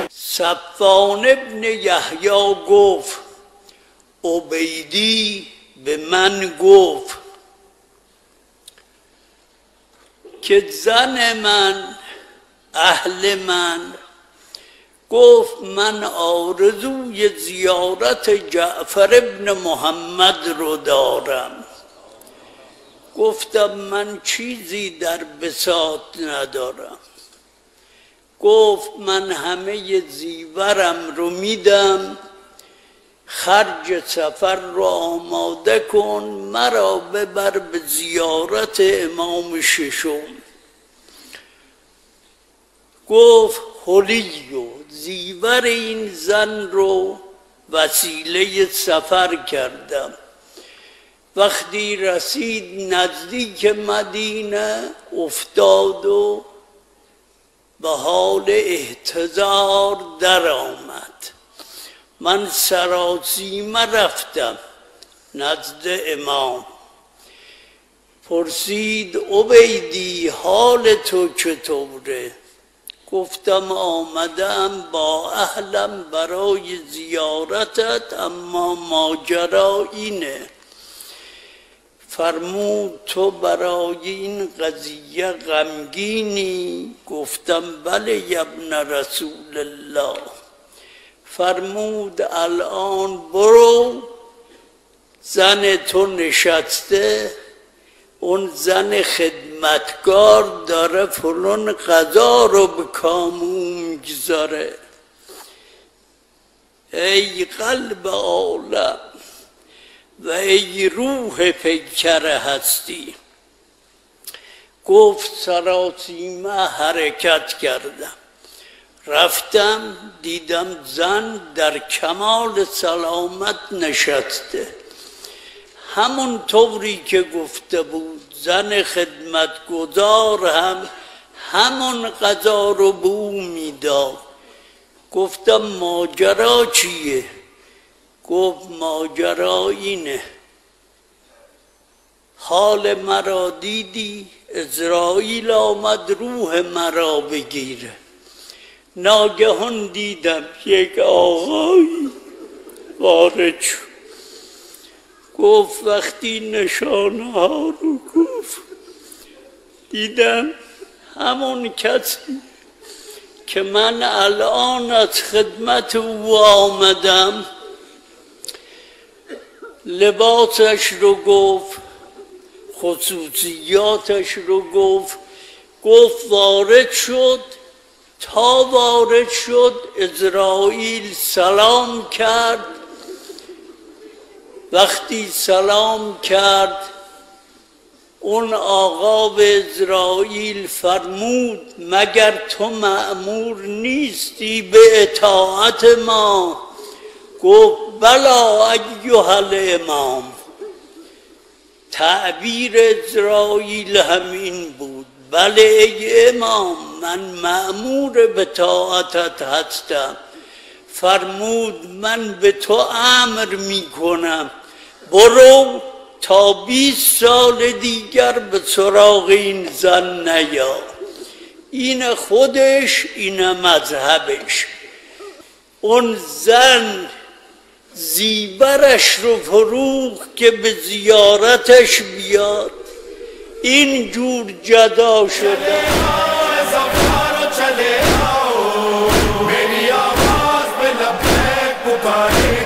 صفوان ابن یحیی گفت عبیدی به من گفت که زن من اهل من گفت من آرزوی زیارت جعفر ابن محمد رو دارم. گفتم من چیزی در بساط ندارم. گفت من همه زیورم رو میدم، خرج سفر رو آماده کن، مرا ببر به زیارت امام ششم. گفت حلیو زیور این زن رو وسیله سفر کردم. وقتی رسید نزدیک مدینه افتاد و به حال احتضار در آمد. من سراسیمه رفتم نزد امام. پرسید عبیدی حال تو چطوره؟ گفتم آمدم با اهلم برای زیارتت، اما ماجرا اینه. فرمود تو برای این قضیه غمگینی؟ گفتم بله ابن رسول الله. فرمود الان برو، زن تو نشسته، اون زن خدمتگار داره فلان غذا رو به کامون میگذاره. ای قلب عالم و ای روح پیکر هستی. گفت سراسیمه حرکت کردم، رفتم دیدم زن در کمال سلامت نشسته، همون طوری که گفته بود. زن خدمتگزار هم همون غذا رو به او میداد. گفتم ماجرا چیه؟ گفت ماجرا اینه، حال مرا دیدی، عزراییل آمد روح مرا بگیره. ناگهان دیدم یک آقایی وارد شد. گفت وقتی نشانه ها رو گفت دیدم همون کسی که من الان از خدمت او آمدم. لباسش رو گفت، خصوصیاتش رو گفت. گفت وارد شد، تا وارد شد عزراییل سلام کرد. وقتی سلام کرد اون آقا به عزراییل فرمود مگر تو مأمور نیستی به اطاعت ما؟ گفت بلا ایها الامام. تعبیر عزراییل همین بود، بله ای امام من مأمور به اطاعتت هستم. فرمود من به تو امر می کنم برو تا 20 سال دیگر به سراغ این زن نیا. این خودش، این مذهبش. اون زن زیورش رو فروخت که به زیارتش بیاد، این جور جدا شده. Bye.